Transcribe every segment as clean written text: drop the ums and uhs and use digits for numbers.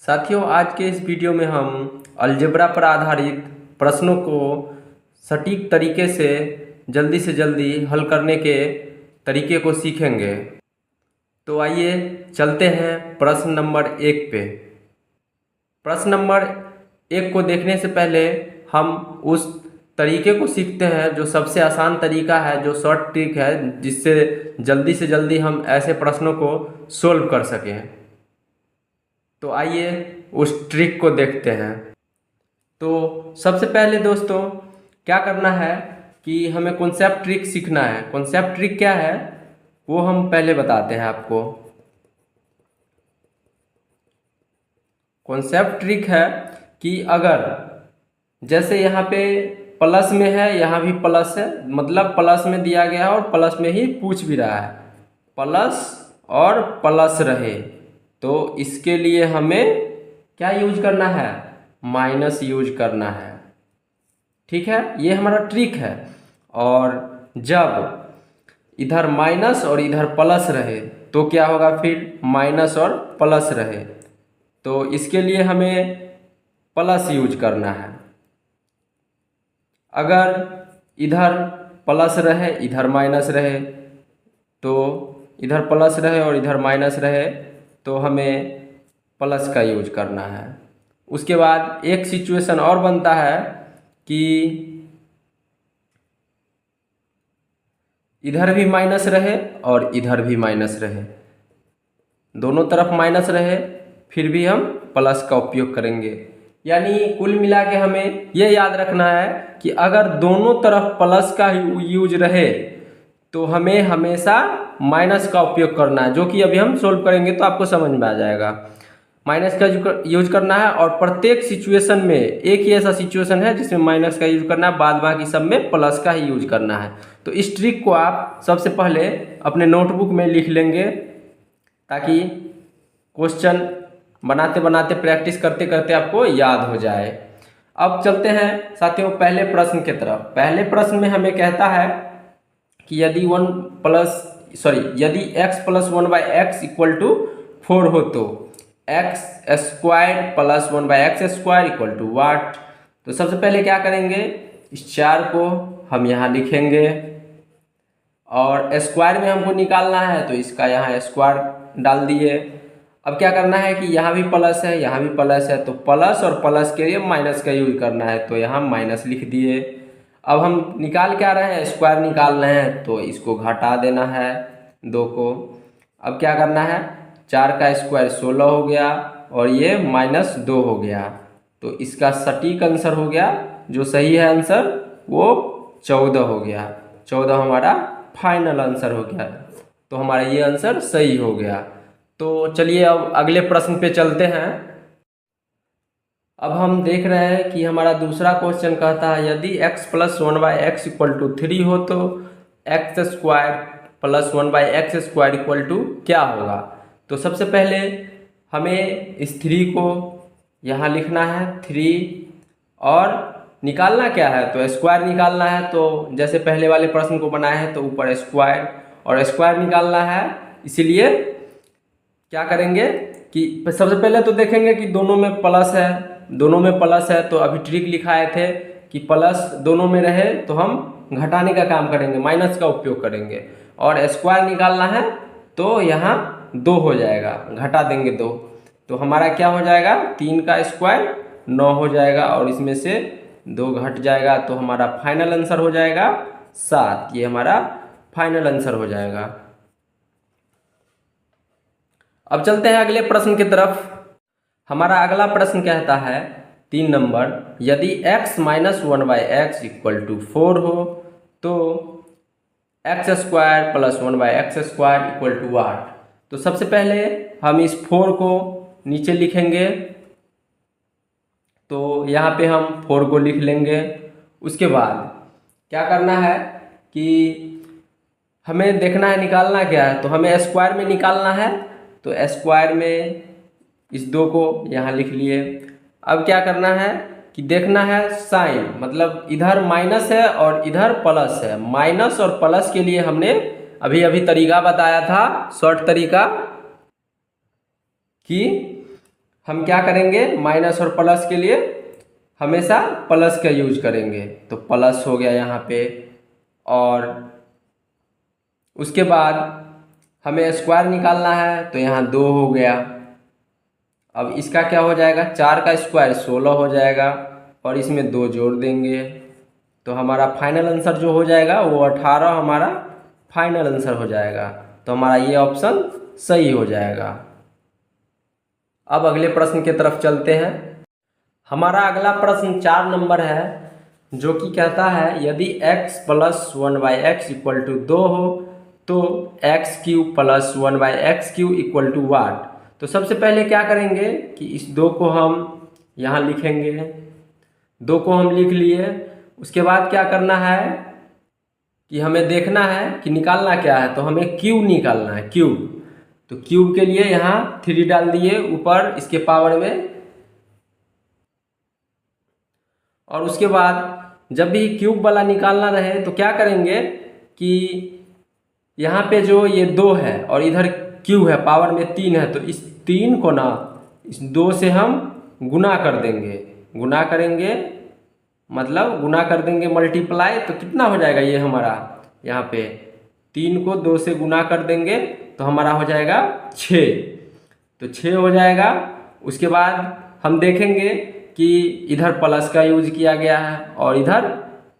साथियों, आज के इस वीडियो में हम अलजेब्रा पर आधारित प्रश्नों को सटीक तरीके से जल्दी हल करने के तरीके को सीखेंगे। तो आइए चलते हैं प्रश्न नंबर 1 पे। प्रश्न नंबर 1 को देखने से पहले हम उस तरीके को सीखते हैं जो सबसे आसान तरीका है, जो शॉर्ट ट्रिक है, जिससे जल्दी हम ऐसे प्रश्नों को सोल्व कर सकें। तो आइए उस ट्रिक को देखते हैं। तो सबसे पहले दोस्तों क्या करना है कि हमें कॉन्सेप्ट ट्रिक सीखना है। कॉन्सेप्ट ट्रिक क्या है वो हम पहले बताते हैं आपको। कॉन्सेप्ट ट्रिक है कि अगर जैसे यहाँ पे प्लस में है, यहाँ भी प्लस है, मतलब प्लस में दिया गया है और प्लस में ही पूछ भी रहा है, प्लस और प्लस रहे तो इसके लिए हमें क्या यूज करना है, माइनस यूज करना है। ठीक है, ये हमारा ट्रिक है। और जब इधर माइनस और इधर प्लस रहे तो क्या होगा, फिर माइनस और प्लस रहे तो इसके लिए हमें प्लस यूज करना है। अगर इधर प्लस रहे इधर माइनस रहे तो इधर प्लस रहे और इधर माइनस रहे तो हमें प्लस का यूज करना है। उसके बाद एक सिचुएशन और बनता है कि इधर भी माइनस रहे और इधर भी माइनस रहे, दोनों तरफ माइनस रहे, फिर भी हम प्लस का उपयोग करेंगे। यानी कुल मिला के हमें यह याद रखना है कि अगर दोनों तरफ प्लस का यूज रहे तो हमें हमेशा माइनस का उपयोग करना है, जो कि अभी हम सोल्व करेंगे तो आपको समझ में आ जाएगा। माइनस का यूज करना है और प्रत्येक सिचुएशन में एक ही ऐसा सिचुएशन है जिसमें माइनस का यूज करना है, बाद बाकी सब में प्लस का ही यूज करना है। तो इस ट्रिक को आप सबसे पहले अपने नोटबुक में लिख लेंगे ताकि क्वेश्चन बनाते बनाते प्रैक्टिस करते करते आपको याद हो जाए। अब चलते हैं साथियों पहले प्रश्न की तरफ। पहले प्रश्न में हमें कहता है कि यदि x plus 1/x equal to 4 हो तो x square plus 1/x square equal to what. तो सबसे पहले क्या करेंगे, इस 4 को हम यहाँ लिखेंगे और स्क्वायर में हमको निकालना है तो इसका यहाँ स्क्वायर डाल दिए। अब क्या करना है कि यहाँ भी प्लस है यहाँ भी प्लस है तो प्लस और प्लस के लिए माइनस का यूज करना है तो यहाँ माइनस लिख दिए। अब हम निकाल क्या रहे हैं, स्क्वायर निकाल रहे हैं तो इसको घटा देना है 2 को। अब क्या करना है, 4 का स्क्वायर 16 हो गया और ये -2 हो गया तो इसका सटीक आंसर हो गया, जो सही है आंसर वो 14 हो गया। 14 हमारा फाइनल आंसर हो गया, तो हमारा ये आंसर सही हो गया। तो चलिए अब अगले प्रश्न पे चलते हैं। अब हम देख रहे हैं कि हमारा दूसरा क्वेश्चन कहता है यदि x plus 1/x equal to 3 हो तो x square plus 1/x square equal to क्या होगा। तो सबसे पहले हमें इस 3 को यहाँ लिखना है 3 और निकालना क्या है, तो स्क्वायर निकालना है। तो जैसे पहले वाले प्रश्न को बनाया है तो ऊपर स्क्वायर और स्क्वायर निकालना है, इसीलिए क्या करेंगे कि सबसे पहले तो देखेंगे कि दोनों में प्लस है तो अभी ट्रिक लिखाए थे कि प्लस दोनों में रहे तो हम घटाने का काम करेंगे, माइनस का उपयोग करेंगे। और स्क्वायर निकालना है तो यहाँ 2 हो जाएगा, घटा देंगे 2 तो हमारा क्या हो जाएगा, 3 का स्क्वायर 9 हो जाएगा और इसमें से 2 घट जाएगा तो हमारा फाइनल आंसर हो जाएगा 7। ये हमारा फाइनल आंसर हो जाएगा। अब चलते हैं अगले प्रश्न की तरफ। हमारा अगला प्रश्न कहता है 3 नंबर, यदि x minus 1/x equal to 4 हो तो x square plus 1/x square equal to what. तो सबसे पहले हम इस 4 को नीचे लिखेंगे तो यहाँ पे हम 4 को लिख लेंगे। उसके बाद क्या करना है कि हमें देखना है निकालना क्या है, तो हमें स्क्वायर में निकालना है तो स्क्वायर में इस 2 को यहाँ लिख लिए। अब क्या करना है कि देखना है साइन, मतलब इधर माइनस है और इधर प्लस है। माइनस और प्लस के लिए हमने अभी तरीका बताया था, शॉर्ट तरीका, कि हम क्या करेंगे, माइनस और प्लस के लिए हमेशा प्लस का यूज करेंगे। तो प्लस हो गया यहाँ पे, और उसके बाद हमें स्क्वायर निकालना है तो यहाँ 2 हो गया। अब इसका क्या हो जाएगा, 4 का स्क्वायर 16 हो जाएगा, और इसमें 2 जोड़ देंगे तो हमारा फाइनल आंसर जो हो जाएगा वो 18 हमारा फाइनल आंसर हो जाएगा। तो हमारा ये ऑप्शन सही हो जाएगा। अब अगले प्रश्न की तरफ चलते हैं। हमारा अगला प्रश्न 4 नंबर है, जो कि कहता है यदि x plus 1/x equal to 2 हो तो x³ plus 1/x³ equal to what. तो सबसे पहले क्या करेंगे कि इस 2 को हम यहाँ लिखेंगे। 2 को हम लिख लिए, उसके बाद क्या करना है कि हमें देखना है कि निकालना क्या है। तो हमें क्यूब निकालना है, क्यूब। तो क्यूब के लिए यहाँ 3 डाल दिए ऊपर इसके पावर में, और उसके बाद जब भी क्यूब वाला निकालना रहे तो क्या करेंगे कि यहाँ पे जो ये 2 है और इधर क्यूब है पावर में 3 है, तो इस 3 को ना इस 2 से हम गुना कर देंगे। गुना करेंगे मतलब गुना कर देंगे मल्टीप्लाई, तो कितना हो जाएगा ये हमारा, यहाँ पे 3 को 2 से गुना कर देंगे तो हमारा हो जाएगा 6। तो 6 हो जाएगा। उसके बाद हम देखेंगे कि इधर प्लस का यूज किया गया है और इधर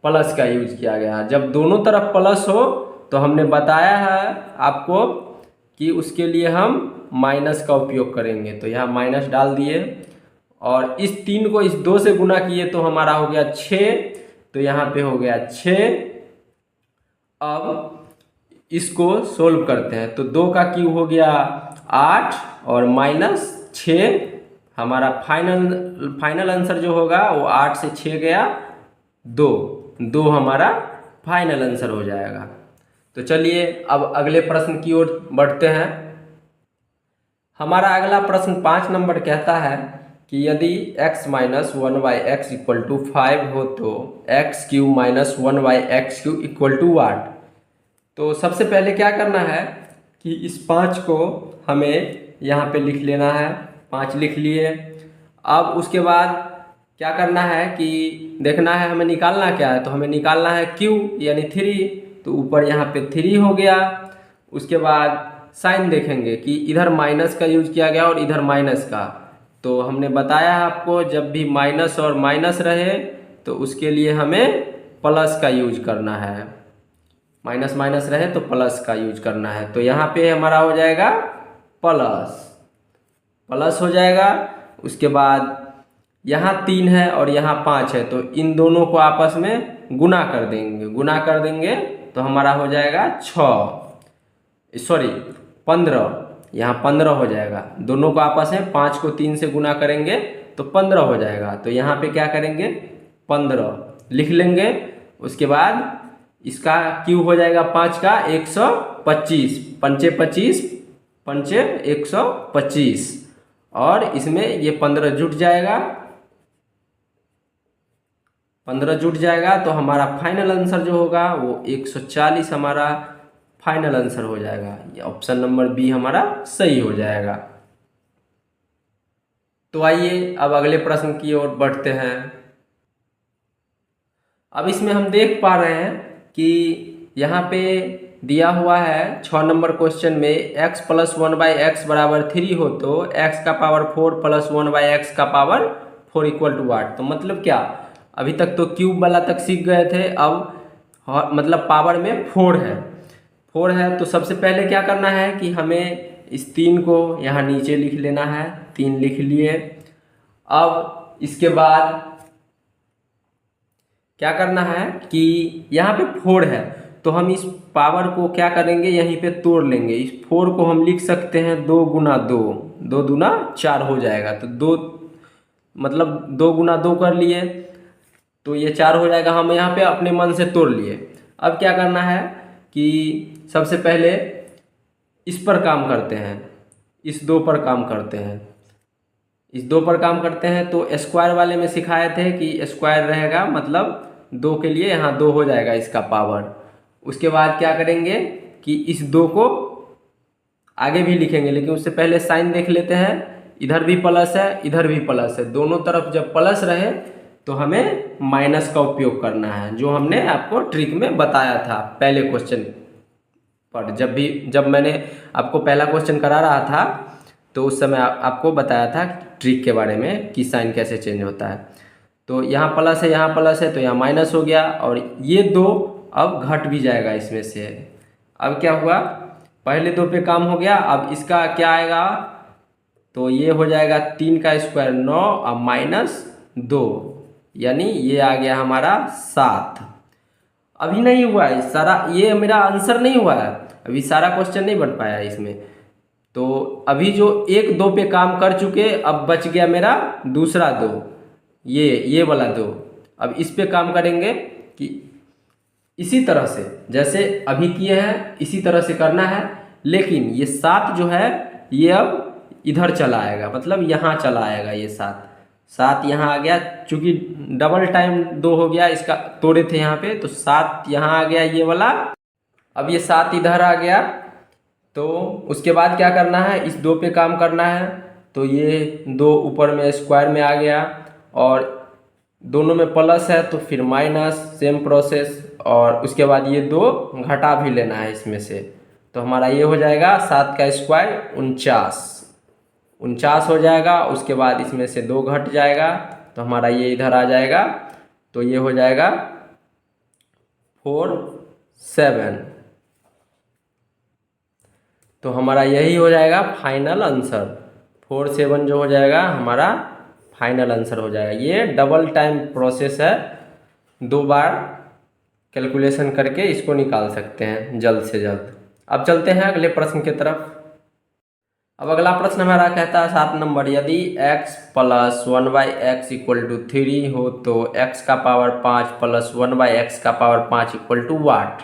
प्लस का यूज किया गया है। जब दोनों तरफ प्लस हो तो हमने बताया है आपको कि उसके लिए हम माइनस का उपयोग करेंगे। तो यहाँ माइनस डाल दिए, और इस 3 को इस 2 से गुना किए तो हमारा हो गया 6। तो यहाँ पे हो गया 6। अब इसको सोल्व करते हैं। तो 2 का क्यूब हो गया 8 और माइनस 6, हमारा फाइनल आंसर जो होगा वो 8 से 6 गया 2 हमारा फाइनल आंसर हो जाएगा। तो चलिए अब अगले प्रश्न की ओर बढ़ते हैं। हमारा अगला प्रश्न 5 नंबर कहता है कि यदि x minus 1/x equal to 5 हो तो x³ minus 1/x³ equal to what. तो सबसे पहले क्या करना है कि इस 5 को हमें यहाँ पे लिख लेना है। 5 लिख लिए। अब उसके बाद क्या करना है कि देखना है हमें निकालना क्या है। तो हमें निकालना है q यानी 3। तो ऊपर यहाँ पे 3 हो गया। उसके बाद साइन देखेंगे कि इधर माइनस का यूज किया गया और इधर माइनस का। तो हमने बताया है आपको जब भी माइनस और माइनस रहे तो उसके लिए हमें प्लस का यूज करना है। माइनस माइनस रहे तो प्लस का यूज करना है। तो यहाँ पे हमारा हो जाएगा प्लस हो जाएगा। उसके बाद यहाँ 3 है और यहाँ 5 है, तो इन दोनों को आपस में गुना कर देंगे। गुना कर देंगे तो हमारा हो जाएगा 15। यहाँ 15 हो जाएगा। दोनों को आपस में 5 को 3 से गुना करेंगे तो 15 हो जाएगा। तो यहाँ पे क्या करेंगे 15 लिख लेंगे। उसके बाद इसका क्यूब हो जाएगा 5 का 125, 5 25 5 125, और इसमें ये 15 जुट जाएगा। 15 जुट जाएगा तो हमारा फाइनल आंसर जो होगा वो 140 हमारा फाइनल आंसर हो जाएगा। ये ऑप्शन नंबर बी हमारा सही हो जाएगा। तो आइए अब अगले प्रश्न की ओर बढ़ते हैं। अब इसमें हम देख पा रहे हैं कि यहाँ पे दिया हुआ है 6 नंबर क्वेश्चन में x प्लस 1/x बराबर 3 हो तो x का पावर 4 प्लस 1/x का पावर 4 इक्वल टू वाट। तो मतलब क्या, अभी तक तो क्यूब वाला तक सीख गए थे, अब मतलब पावर में 4 है। तो सबसे पहले क्या करना है कि हमें इस 3 को यहाँ नीचे लिख लेना है। 3 लिख लिए। अब इसके बाद क्या करना है कि यहाँ पे 4 है तो हम इस पावर को क्या करेंगे, यहीं पे तोड़ लेंगे। इस 4 को हम लिख सकते हैं 2 गुना 2, 2 दूना 4 हो जाएगा। तो 2 मतलब 2 गुना 2 कर लिए तो ये 4 हो जाएगा। हम यहाँ पे अपने मन से तोड़ लिए। अब क्या करना है कि सबसे पहले इस पर काम करते हैं, इस 2 पर काम करते हैं। इस 2 पर काम करते हैं तो स्क्वायर वाले में सिखाए थे कि स्क्वायर रहेगा, मतलब 2 के लिए यहाँ 2 हो जाएगा इसका पावर। उसके बाद क्या करेंगे कि इस 2 को आगे भी लिखेंगे, लेकिन उससे पहले साइन देख लेते हैं इधर भी प्लस है, इधर भी प्लस है, दोनों तरफ जब प्लस रहे तो हमें माइनस का उपयोग करना है, जो हमने आपको ट्रिक में बताया था पहले क्वेश्चन पर। जब मैंने आपको पहला क्वेश्चन करा रहा था तो उस समय आपको बताया था ट्रिक के बारे में कि साइन कैसे चेंज होता है। तो यहाँ प्लस है, यहाँ प्लस है, तो यहाँ माइनस हो गया, और ये दो अब घट भी जाएगा इसमें से। अब क्या हुआ, पहले दो पे काम हो गया, अब इसका क्या आएगा, तो ये हो जाएगा 3 का स्क्वायर 9 और माइनस 2, यानी ये आ गया हमारा 7। अभी नहीं हुआ है सारा, ये मेरा आंसर नहीं हुआ है, अभी सारा क्वेश्चन नहीं बन पाया इसमें। तो अभी जो 1 2 पे काम कर चुके, अब बच गया मेरा दूसरा 2, ये वाला 2। अब इस पे काम करेंगे कि इसी तरह से जैसे अभी किए हैं इसी तरह से करना है, लेकिन ये 7 जो है ये अब इधर चला आएगा, मतलब यहाँ चला आएगा। ये 7 यहाँ आ गया, चूंकि डबल टाइम 2 हो गया, इसका तोड़े थे यहाँ पे, तो 7 यहाँ आ गया ये वाला। अब ये 7 इधर आ गया, तो उसके बाद क्या करना है, इस 2 पे काम करना है। तो ये 2 ऊपर में स्क्वायर में आ गया, और दोनों में प्लस है तो फिर माइनस, सेम प्रोसेस। और उसके बाद ये 2 घटा भी लेना है इसमें से, तो हमारा ये हो जाएगा 7 का स्क्वायर 49 हो जाएगा। उसके बाद इसमें से 2 घट जाएगा, तो हमारा ये इधर आ जाएगा, तो ये हो जाएगा 4 7। तो हमारा यही हो जाएगा फाइनल आंसर। 4 7 जो हो जाएगा हमारा फाइनल आंसर हो जाएगा। ये डबल टाइम प्रोसेस है, 2 बार कैलकुलेशन करके इसको निकाल सकते हैं जल्द से जल्द। अब चलते हैं अगले प्रश्न की तरफ। अब अगला प्रश्न हमारा कहता है 7 नंबर, यदि x plus 1/x equal to 3 हो तो x का पावर 5 प्लस 1/x का पावर 5 इक्वल टू वाट।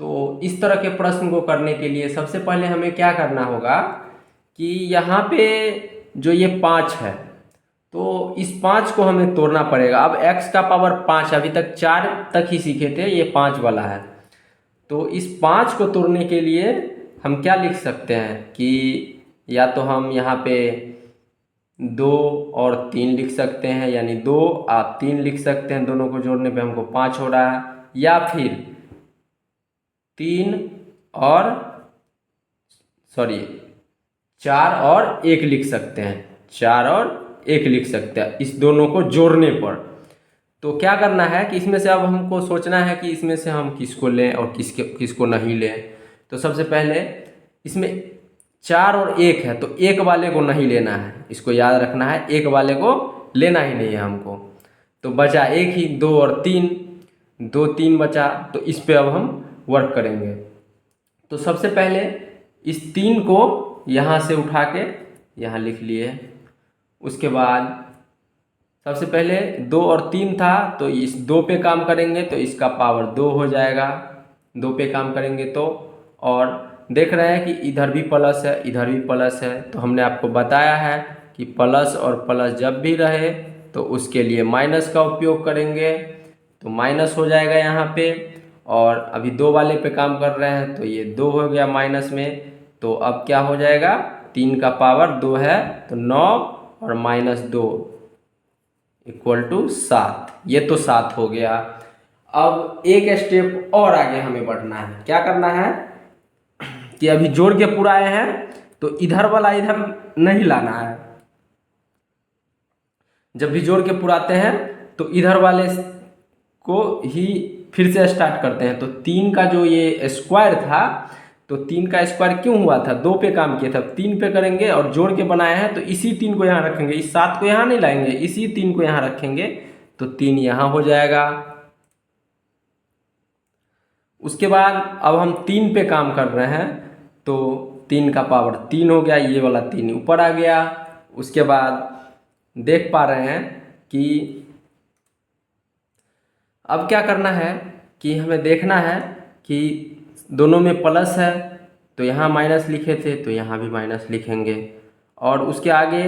तो इस तरह के प्रश्न को करने के लिए सबसे पहले हमें क्या करना होगा कि यहाँ पे जो ये 5 है, तो इस 5 को हमें तोड़ना पड़ेगा। अब x का पावर 5, अभी तक 4 तक ही सीखे थे, ये 5 वाला है। तो इस 5 को तोड़ने के लिए हम क्या लिख सकते हैं कि या तो हम यहाँ पे 2 और 3 लिख सकते हैं, यानी 2 आप 3 लिख सकते हैं, दोनों को जोड़ने पे हमको 5 हो रहा है। या फिर 4 और 1 लिख सकते हैं, 4 और 1 लिख सकते हैं इस दोनों को जोड़ने पर। तो क्या करना है कि इसमें से अब हमको सोचना है कि इसमें से हम किसको लें और किसको नहीं लें। तो सबसे पहले इसमें 4 और 1 है, तो 1 वाले को नहीं लेना है, इसको याद रखना है, 1 वाले को लेना ही नहीं है हमको। तो बचा 1 ही, 2 और 3, 2 3 बचा, तो इस पे अब हम वर्क करेंगे। तो सबसे पहले इस 3 को यहाँ से उठा के यहाँ लिख लिए। उसके बाद सबसे पहले 2 और 3 था, तो इस 2 पे काम करेंगे तो इसका पावर 2 हो जाएगा, 2 पे काम करेंगे तो। और देख रहे हैं कि इधर भी प्लस है, इधर भी प्लस है, तो हमने आपको बताया है कि प्लस और प्लस जब भी रहे तो उसके लिए माइनस का उपयोग करेंगे, तो माइनस हो जाएगा यहाँ पे। और अभी 2 वाले पे काम कर रहे हैं, तो ये 2 हो गया माइनस में। तो अब क्या हो जाएगा, 3 का पावर 2 है, तो 9 और माइनस 2 इक्वल टू 7। ये तो 7 हो गया। अब एक स्टेप और आगे हमें बढ़ना है। क्या करना है कि अभी जोड़ के पूरा आए हैं, तो इधर वाला इधर नहीं लाना है। जब भी जोड़ के पुराते हैं तो इधर वाले को ही फिर से स्टार्ट करते हैं। तो 3 का जो ये स्क्वायर था, तो 3 का स्क्वायर क्यों हुआ था, 2 पे काम किया था, 3 पे करेंगे और जोड़ के बनाए हैं, तो इसी 3 को यहाँ रखेंगे, इस 7 को यहाँ नहीं लाएंगे, इसी 3 को यहाँ रखेंगे, तो 3 यहाँ हो जाएगा। उसके बाद अब हम 3 पे काम कर रहे हैं, तो 3 का पावर 3 हो गया, ये वाला 3 ऊपर आ गया। उसके बाद देख पा रहे हैं कि अब क्या करना है कि हमें देखना है कि दोनों में प्लस है, तो यहाँ माइनस लिखे थे तो यहाँ भी माइनस लिखेंगे। और उसके आगे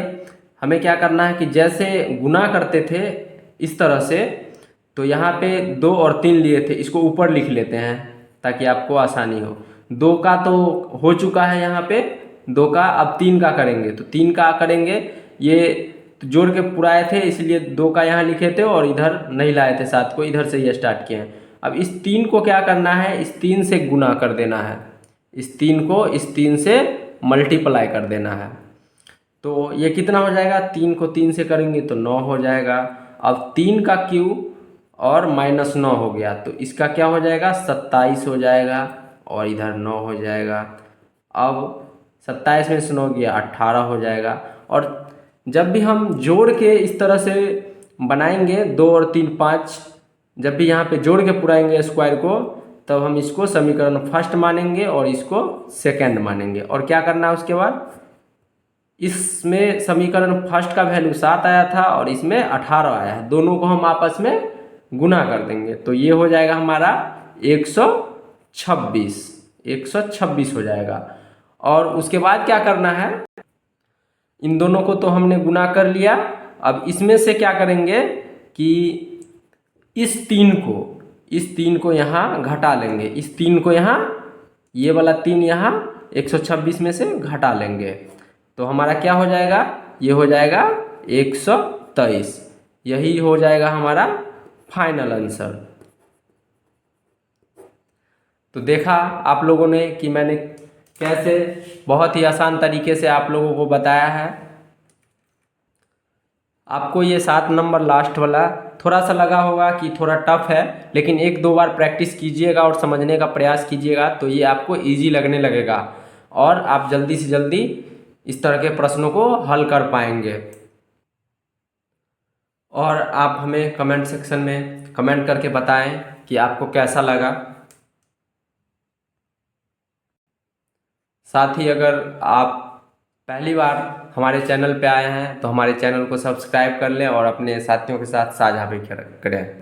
हमें क्या करना है कि जैसे गुना करते थे इस तरह से, तो यहाँ पे 2 और 3 लिए थे, इसको ऊपर लिख लेते हैं ताकि आपको आसानी हो। 2 का तो हो चुका है यहाँ पे 2 का, अब 3 का करेंगे तो 3 का करेंगे, ये तो जोड़ के पुराए थे इसलिए 2 का यहाँ लिखे थे और इधर नहीं लाए थे 7 को, इधर से ये स्टार्ट किए हैं। अब इस 3 को क्या करना है, इस 3 से गुना कर देना है, इस 3 को इस 3 से मल्टीप्लाई कर देना है। तो ये कितना हो जाएगा, 3 को 3 से करेंगे तो 9 हो जाएगा। अब 3 का क्यूब और -9 हो गया तो इसका क्या हो जाएगा, 27 हो जाएगा और इधर 9 हो जाएगा। अब 27 में से 9 गया 18 हो जाएगा। और जब भी हम जोड़ के इस तरह से बनाएंगे 2 और 3 5, जब भी यहाँ पे जोड़ के पुराएंगे स्क्वायर को, तब हम इसको समीकरण फर्स्ट मानेंगे और इसको सेकंड मानेंगे। और क्या करना है उसके बाद, इसमें समीकरण फर्स्ट का वैल्यू 7 आया था और इसमें 18 आया है, दोनों को हम आपस में गुना कर देंगे तो ये हो जाएगा हमारा 126 हो जाएगा। और उसके बाद क्या करना है, इन दोनों को तो हमने गुना कर लिया। अब इसमें से क्या करेंगे कि इस 3 को यहाँ घटा लेंगे, इस 3 को यहाँ, ये वाला 3 यहाँ 126 में से घटा लेंगे तो हमारा क्या हो जाएगा, ये हो जाएगा 123। यही हो जाएगा हमारा फाइनल आंसर। तो देखा आप लोगों ने कि मैंने कैसे बहुत ही आसान तरीके से आप लोगों को बताया है। आपको ये 7 नंबर लास्ट वाला थोड़ा सा लगा होगा कि थोड़ा टफ है, लेकिन 1-2 बार प्रैक्टिस कीजिएगा और समझने का प्रयास कीजिएगा तो ये आपको इजी लगने लगेगा और आप जल्दी से जल्दी इस तरह के प्रश्नों को हल कर पाएंगे। और आप हमें कमेंट सेक्शन में कमेंट करके बताएं कि आपको कैसा लगा। साथ ही अगर आप पहली बार हमारे चैनल पे आए हैं तो हमारे चैनल को सब्सक्राइब कर लें और अपने साथियों के साथ साझा भी करें।